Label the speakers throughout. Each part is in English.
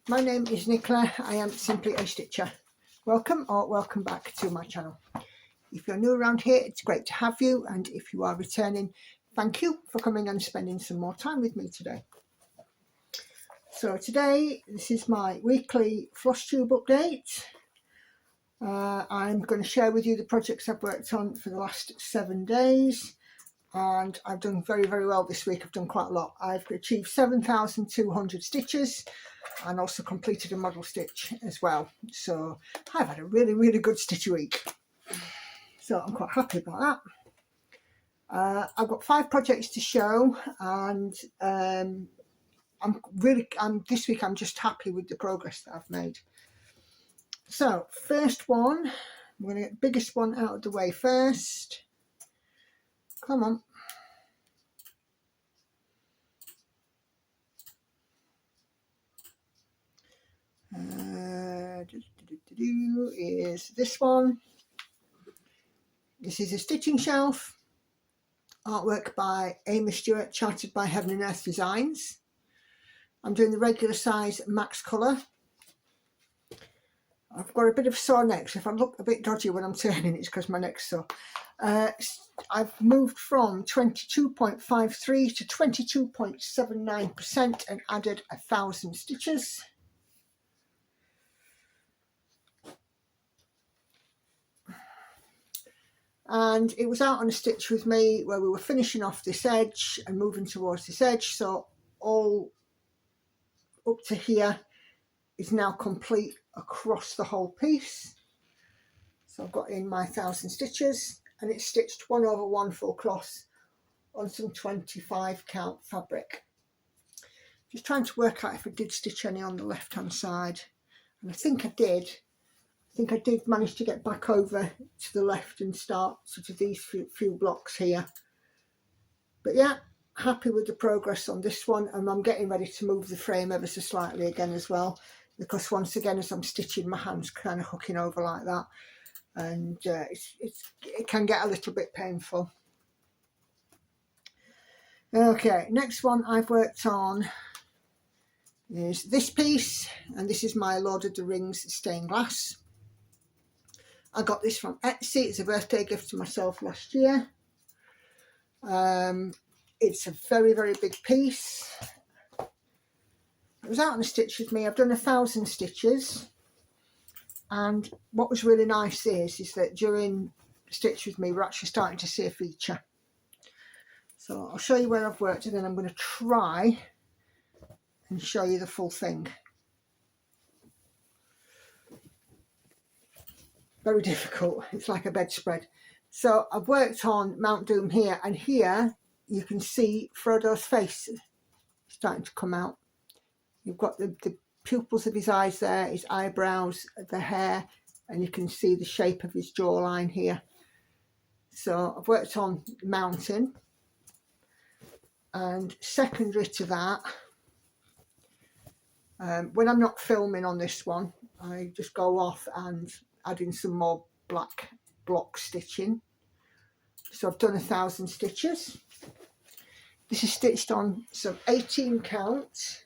Speaker 1: My name is Nicola. I am simply a stitcher. Welcome or welcome back to my channel. If you're new around here, it's great to have you, and if you are returning, thank you for coming and spending some more time with me today. So today, this is my weekly Flosstube update. I'm going to share with you the projects I've worked on for the last 7 days, and I've done very, very well this week. I've done quite a lot. I've achieved 7,200 stitches and also completed a model stitch as well. So I've had a really, really good stitch week. So I'm quite happy about that. I've got 5 projects to show, and this week I'm just happy with the progress that I've made. So first one, I'm going to get the biggest one out of the way first. Come on. Is this one. This is a stitching shelf, artwork by Aimee Stewart, charted by Heaven and Earth Designs. I'm doing the regular size max colour. I've got a bit of sore neck, so if I look a bit dodgy when I'm turning, it's because my neck's sore. I've moved from 22.53 to 22.79% and added 1,000 stitches. And it was out on a stitch with me where we were finishing off this edge and moving towards this edge, so all up to here is now complete across the whole piece. So I've got in my 1,000 stitches, and it's stitched 1/1 full cross on some 25 count fabric. Just trying to work out if I did stitch any on the left hand side, and I think I did. I think I did manage to get back over to the left and start sort of these few blocks here. But yeah, happy with the progress on this one, and I'm getting ready to move the frame ever so slightly again as well, because once again, as I'm stitching, my hand's kind of hooking over like that, and it can get a little bit painful. Okay, next one I've worked on is this piece, and this is my Lord of the Rings stained glass. I got this from Etsy. It's a birthday gift to myself last year. It's a very, very big piece. It was out on a stitch with me. I've done 1,000 stitches, and what was really nice is that during the stitch with me, we're actually starting to see a feature. So I'll show you where I've worked, and then I'm going to try and show you the full thing. Very difficult. It's like a bedspread. So I've worked on Mount Doom here, and here you can see Frodo's face starting to come out. You've got the pupils of his eyes there, his eyebrows, the hair, and you can see the shape of his jawline here. So I've worked on the mountain, and secondary to that, when I'm not filming on this one, I just go off and add in some more black block stitching. So I've done 1,000 stitches. This is stitched on some 18 count,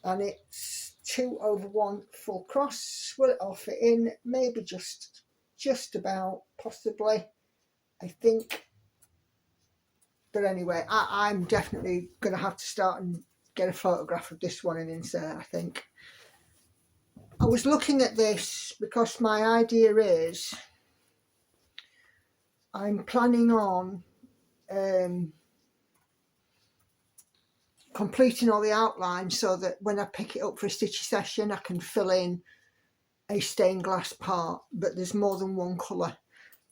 Speaker 1: and it's 2/1 full cross. Will it all fit in? Maybe just about, possibly, I think. But anyway, I'm definitely going to have to start and get a photograph of this one and insert, I think. I was looking at this because my idea is I'm planning on completing all the outlines so that when I pick it up for a stitchy session, I can fill in a stained glass part, but there's more than one colour.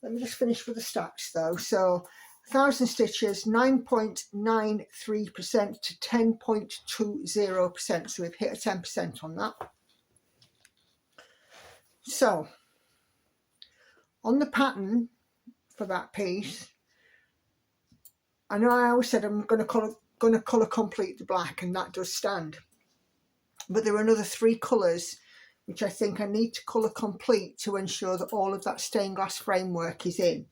Speaker 1: Let me just finish with the stats though. So 1,000 stitches, 9.93% to 10.20%. So we've hit a 10% on that. So on the pattern for that piece, I know I always said I'm going to colour complete the black, and that does stand. But there are another 3 colours which I think I need to colour complete to ensure that all of that stained glass framework is in.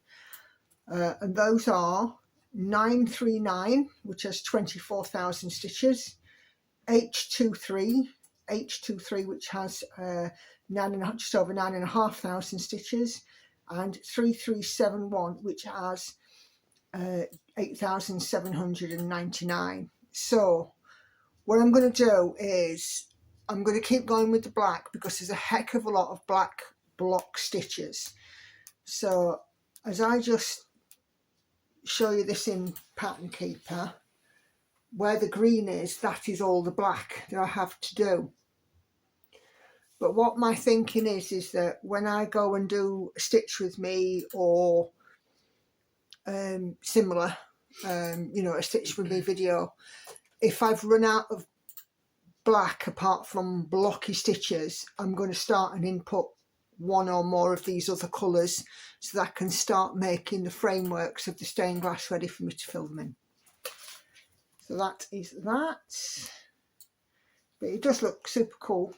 Speaker 1: And those are 939, which has 24,000 stitches, H23, H23, which has just over 9,500 stitches, and 3371, which has 8,799. So what I'm going to do is I'm going to keep going with the black, because there's a heck of a lot of black block stitches. So as I just show you this in Pattern Keeper, where the green is, that is all the black that I have to do. But what my thinking is that when I go and do a Stitch With Me or similar, you know, a Stitch With Me video, if I've run out of black apart from blocky stitches, I'm going to start and input one or more of these other colours so that I can start making the frameworks of the stained glass ready for me to fill them in. So that is that. But it does look super cool.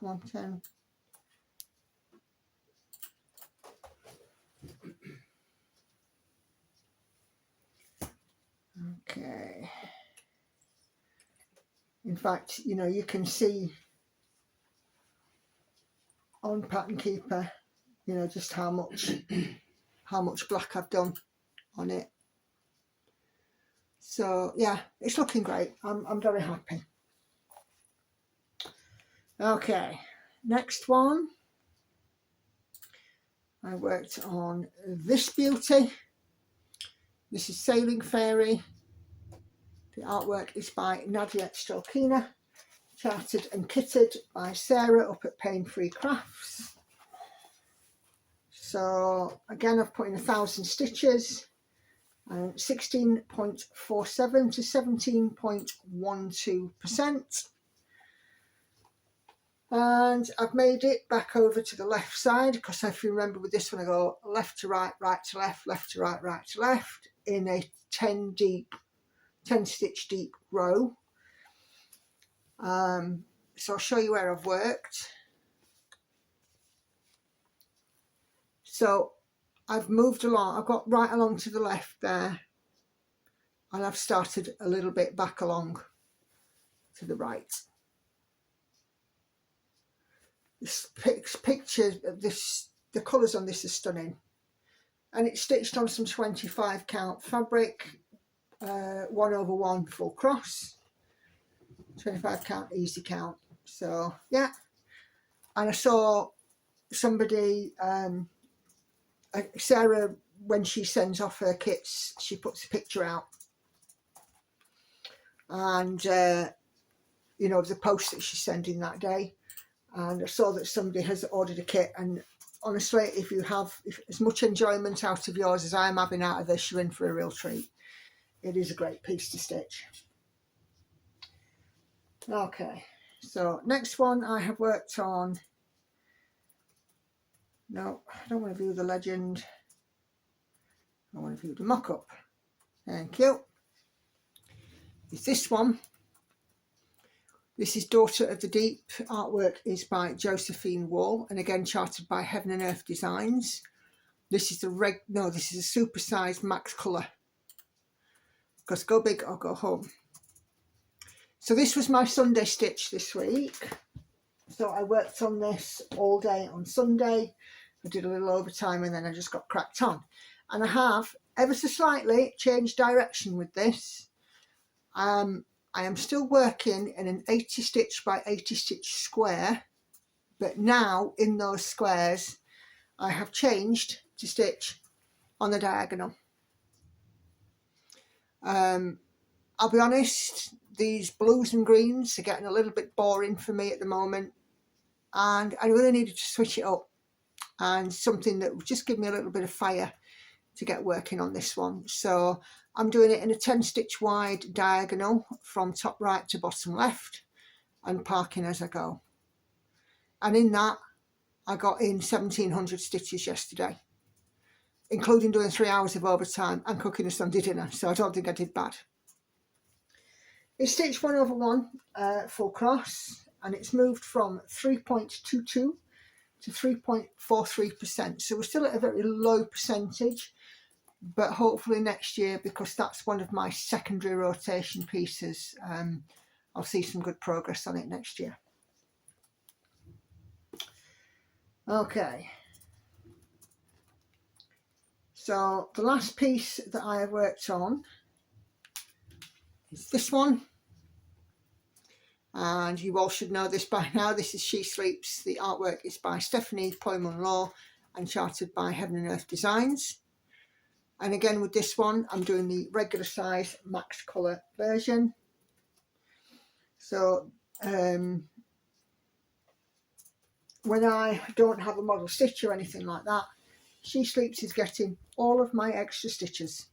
Speaker 1: Come on, 10. Okay. In fact, you know, you can see on Pattern Keeper, you know, just how much black I've done on it. So yeah, it's looking great. I'm very happy. Okay, next one. I worked on this beauty. This is Sailing Fairy. The artwork is by Nadia Strelkina, charted and kitted by Sarah up at Paine Free Crafts. So again, I've put in 1,000 stitches, 16.47 to 17.12%. And I've made it back over to the left side, because if you remember with this one, I go left to right, right to left, left to right, right to left, in a 10 stitch deep row. So I'll show you where I've worked. So I've moved along, I've got right along to the left there, and I've started a little bit back along to the right. This picture of this, the colours on this are stunning, and it's stitched on some 25 count fabric, 1/1 full cross, 25 count easy count. So yeah, and I saw somebody, Sarah, when she sends off her kits, she puts a picture out, and you know, the post that she's sending that day, and I saw that somebody has ordered a kit. And honestly, if you have as much enjoyment out of yours as I'm having out of this, you're in for a real treat. It is a great piece to stitch. Okay, so next one I have worked on. No, I don't want to view the legend. I want to view the mock-up. Thank you. It's this one. This is Daughter of the Deep. Artwork is by Josephine Wall, and again charted by Heaven and Earth Designs. This is this is a super-sized max colour, because go big or go home. So this was my Sunday stitch this week. So I worked on this all day on Sunday. I did a little overtime, and then I just got cracked on. And I have ever so slightly changed direction with this. I am still working in an 80 stitch by 80 stitch square, but now in those squares I have changed to stitch on the diagonal. I'll be honest, these blues and greens are getting a little bit boring for me at the moment, and I really needed to switch it up, and something that would just give me a little bit of fire to get working on this one. So I'm doing it in a 10 stitch wide diagonal from top right to bottom left, and parking as I go. And in that I got in 1,700 stitches yesterday, including doing 3 hours of overtime and cooking a Sunday dinner, so I don't think I did bad. It's stitched 1/1 full cross, and it's moved from 3.22 to 3.43%. So we're still at a very low percentage, but hopefully next year, because that's one of my secondary rotation pieces, I'll see some good progress on it next year. Okay, so the last piece that I have worked on is this one, and you all should know this by now. This is She Sleeps. The artwork is by Stephanie Poyman-Law and charted by Heaven and Earth Designs. And again with this one, I'm doing the regular size max colour version. So when I don't have a model stitch or anything like that, She Sleeps is getting all of my extra stitches.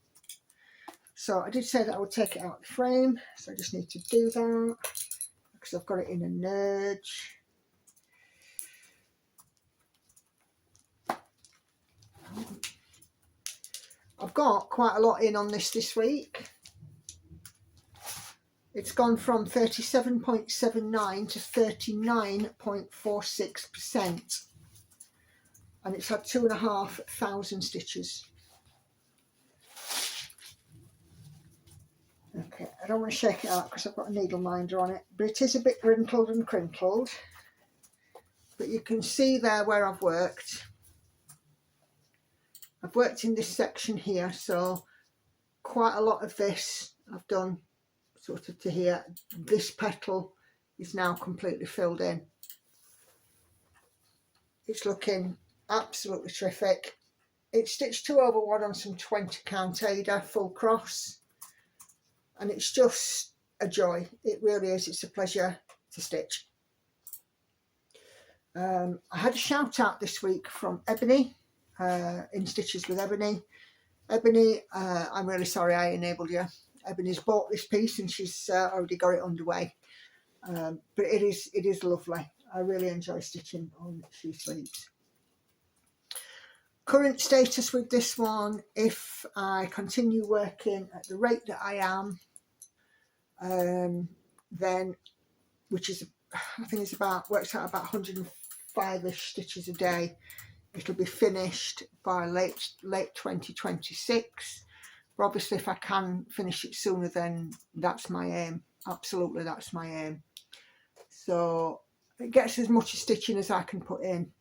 Speaker 1: So I did say that I would take it out of the frame, so I just need to do that because I've got it in a nudge. I've got quite a lot in on this week. It's gone from 37.79 to 39.46%, and it's had 2,500 stitches. Okay, I don't want to shake it out because I've got a needle minder on it, but it is a bit wrinkled and crinkled. But you can see there where I've worked. I've worked in this section here, so quite a lot of this I've done sort of to here. This petal is now completely filled in. It's looking absolutely terrific. It's stitched 2/1 on some 20 count Aida full cross, and it's just a joy. It really is. It's a pleasure to stitch. I had a shout out this week from Ebony in Stitches with Ebony. Ebony, I'm really sorry I enabled you. Ebony's bought this piece and she's already got it underway, but it is lovely. I really enjoy stitching on She Sleeps. Current status with this one, if I continue working at the rate that I am, then, which is, I think it's about, works out about 105-ish stitches a day, it'll be finished by late 2026. But obviously if I can finish it sooner, then that's my aim. Absolutely, that's my aim. So it gets as much stitching as I can put in.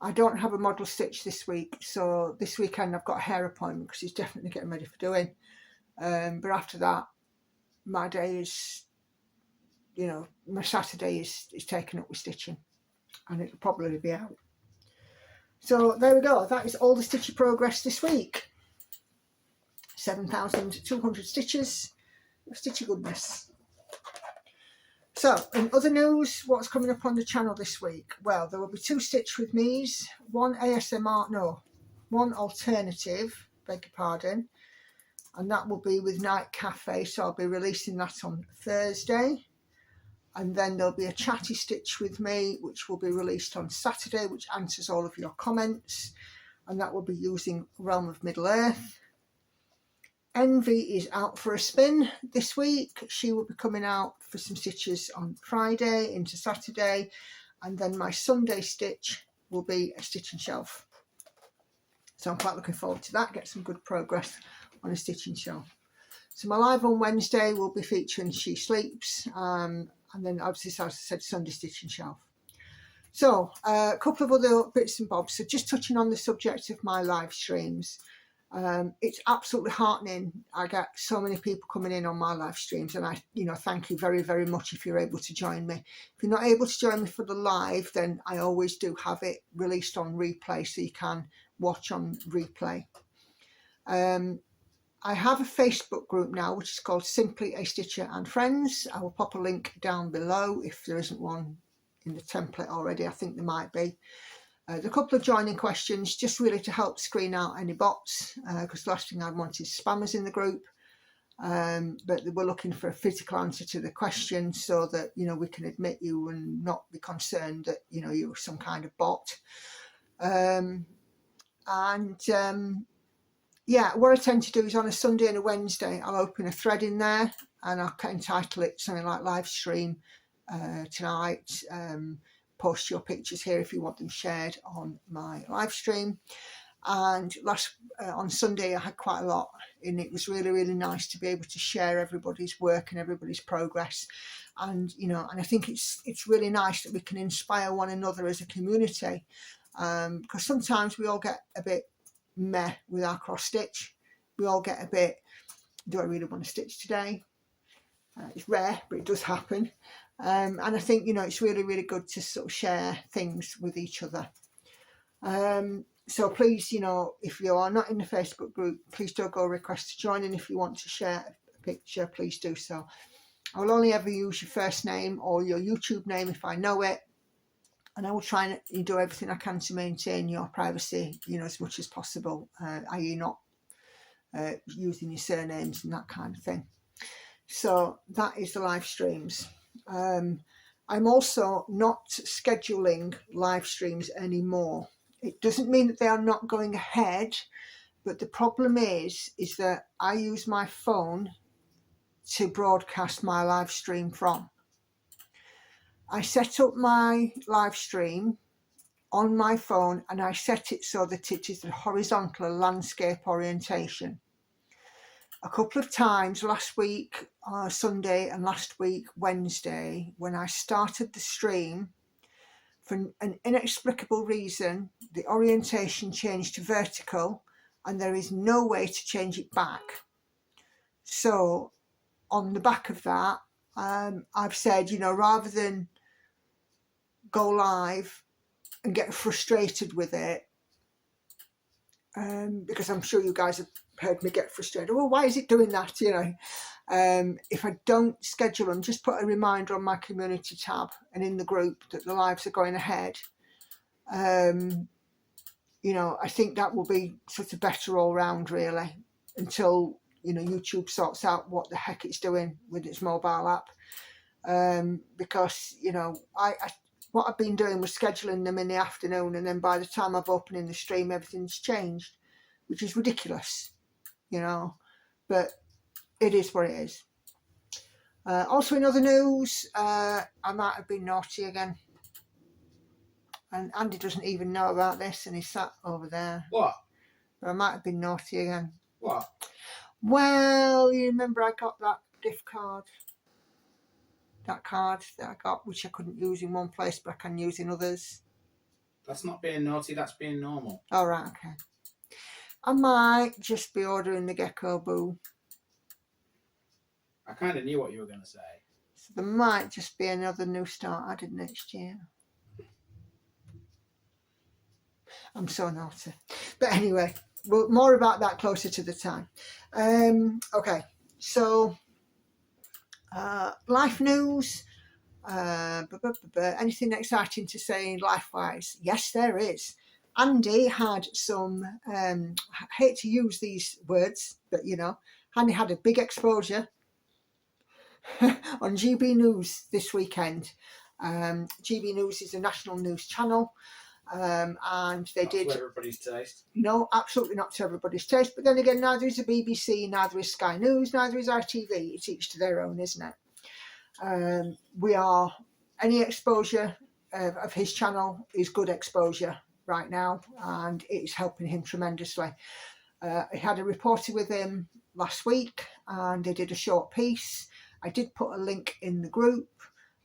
Speaker 1: I don't have a model stitch this week, so this weekend I've got a hair appointment because he's definitely getting ready for doing. But after that, my day is, you know, my Saturday is taken up with stitching, and it'll probably be out. So there we go. That is all the stitchy progress this week. 7,200 stitches of stitchy goodness. So in other news, what's coming up on the channel this week? Well, there will be 2 Stitch with me's, one alternative, beg your pardon, and that will be with Night Cafe, so I'll be releasing that on Thursday. And then there'll be a chatty stitch with me, which will be released on Saturday, which answers all of your comments, and that will be using Realm of Middle Earth. Envy is out for a spin this week. She will be coming out for some stitches on Friday into Saturday, and then my Sunday stitch will be a stitching shelf. So I'm quite looking forward to that, get some good progress on a stitching shelf. So my live on Wednesday will be featuring She Sleeps, and then obviously, as I said, Sunday stitching shelf. So a couple of other bits and bobs. So just touching on the subject of my live streams. It's absolutely heartening. I get so many people coming in on my live streams, and I, thank you very, very much if you're able to join me. If you're not able to join me for the live, then I always do have it released on replay, so you can watch on replay. I have a Facebook group now, which is called Simply a Stitcher and Friends. I will pop a link down below if there isn't one in the template already. I think there might be. There's a couple of joining questions, just really to help screen out any bots, because the last thing I want is spammers in the group. But we're looking for a physical answer to the question so that, we can admit you and not be concerned that, you're some kind of bot. Yeah, what I tend to do is on a Sunday and a Wednesday, I'll open a thread in there and I'll entitle it something like live stream tonight. Post your pictures here if you want them shared on my live stream. And on Sunday I had quite a lot, and it was really, really nice to be able to share everybody's work and everybody's progress. And and I think it's really nice that we can inspire one another as a community, because sometimes we all get a bit meh with our cross stitch. We all get a bit, do I really want to stitch today? It's rare, but it does happen. And I think it's really, really good to sort of share things with each other. So please, if you are not in the Facebook group, please do go request to join, and if you want to share a picture, please do so. I will only ever use your first name or your YouTube name if I know it, and I will try and do everything I can to maintain your privacy, as much as possible, i.e. not using your surnames and that kind of thing. So that is the live streams. I'm also not scheduling live streams anymore. It doesn't mean that they are not going ahead, but the problem is that I use my phone to broadcast my live stream from. I set up my live stream on my phone, and I set it so that it is the horizontal landscape orientation. A couple of times last week, Sunday, and last week, Wednesday, when I started the stream, for an inexplicable reason, the orientation changed to vertical, and there is no way to change it back. So on the back of that, I've said, rather than go live and get frustrated with it, because I'm sure you guys have heard me get frustrated. Well, why is it doing that? If I don't schedule them, just put a reminder on my community tab and in the group that the lives are going ahead. I think that will be sort of better all round, really, until YouTube sorts out what the heck it's doing with its mobile app. Because what I've been doing was scheduling them in the afternoon, and then by the time I've opened in the stream, everything's changed, which is ridiculous, but it is what it is. Also in other news, I might have been naughty again, and Andy doesn't even know about this, and he's sat over there.
Speaker 2: What?
Speaker 1: But I might have been naughty again.
Speaker 2: What?
Speaker 1: Well, you remember I got that gift card, that card that I got, which I couldn't use in one place, but I can use in others.
Speaker 2: That's not being naughty, that's being normal.
Speaker 1: All right, okay. I might just be ordering the Gecko Boo.
Speaker 2: I kind of knew what you were going to say.
Speaker 1: So there might just be another new start added next year. I'm so naughty. But anyway, well, more about that closer to the time. Okay, so life news. Anything exciting to say life-wise? Yes, there is. Andy had some, I hate to use these words, but Andy had a big exposure on GB News this weekend. GB News is a national news channel, and they
Speaker 2: not
Speaker 1: did.
Speaker 2: To everybody's taste.
Speaker 1: No, absolutely not to everybody's taste. But then again, neither is the BBC, neither is Sky News, neither is ITV. It's each to their own, isn't it? Any exposure of his channel is good exposure right now, and it's helping him tremendously. I had a reporter with him last week, and they did a short piece. I did put a link in the group,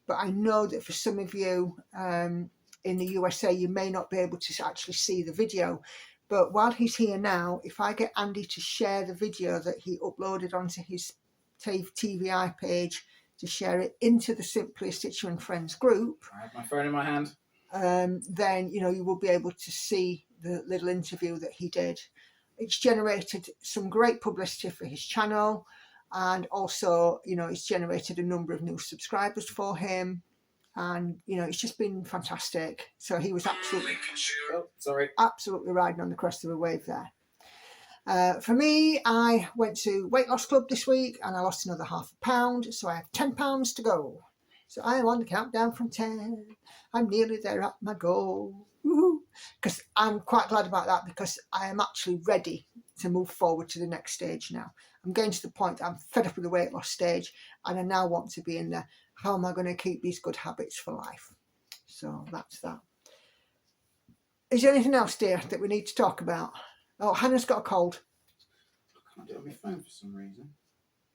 Speaker 1: but I know that for some of you in the USA, you may not be able to actually see the video. But while he's here now, if I get Andy to share the video that he uploaded onto his TVI page, to share it into the Simply Stitcher and Friends group.
Speaker 2: I have my phone in my hand.
Speaker 1: Then, you will be able to see the little interview that he did. It's generated some great publicity for his channel, and also, it's generated a number of new subscribers for him, and, it's just been fantastic. So he was absolutely riding on the crest of a wave there. For me, I went to Weight Loss Club this week, and I lost another £0.5 pound, so I have £10 to go. So I am on the countdown from 10. I'm nearly there at my goal. Because I'm quite glad about that, because I am actually ready to move forward to the next stage now. I'm getting to the point that I'm fed up with the weight loss stage, and I now want to be in there. How am I going to keep these good habits for life? So that's that. Is there anything else, dear, that we need to talk about? Oh, Hannah's got a cold.
Speaker 2: I can't do it on my phone for some reason.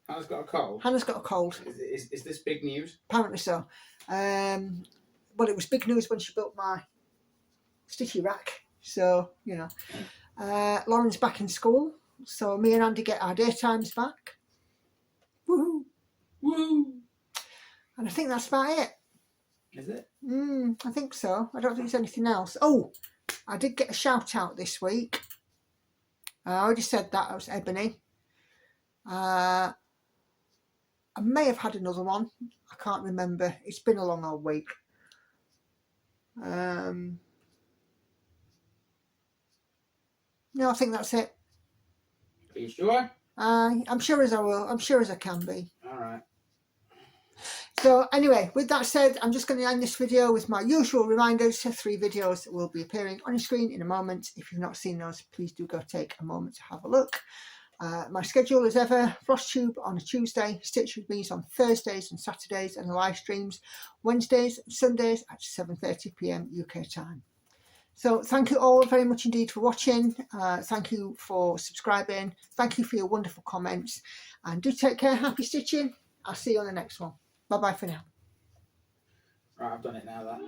Speaker 2: Hannah's got a cold.
Speaker 1: Hannah's got a cold.
Speaker 2: Is this big news?
Speaker 1: Apparently so. Well, it was big news when she built my stitchy rack. So, you know. Lauren's back in school. So me and Andy get our daytimes back. Woohoo!
Speaker 2: Woo!
Speaker 1: And I think that's about it.
Speaker 2: Is it?
Speaker 1: I think so. I don't think there's anything else. Oh, I did get a shout out this week. I already said that. It was Ebony. I may have had another one. I can't remember. It's been a long old week. No, I think that's it.
Speaker 2: Are you sure?
Speaker 1: I'm sure as I will. I'm sure as I can be.
Speaker 2: All right.
Speaker 1: So anyway, with that said, I'm just going to end this video with my usual reminders. 3 videos will be appearing on your screen in a moment. If you've not seen those, please do go take a moment to have a look. My schedule as ever: Flosstube on a Tuesday, Stitch with Me's on Thursdays and Saturdays, and live streams Wednesdays and Sundays at 7:30 p.m. UK time. So thank you all very much indeed for watching. Thank you for subscribing. Thank you for your wonderful comments. And do take care. Happy stitching. I'll see you on the next one. Bye bye for now.
Speaker 2: Right, I've done it now. That.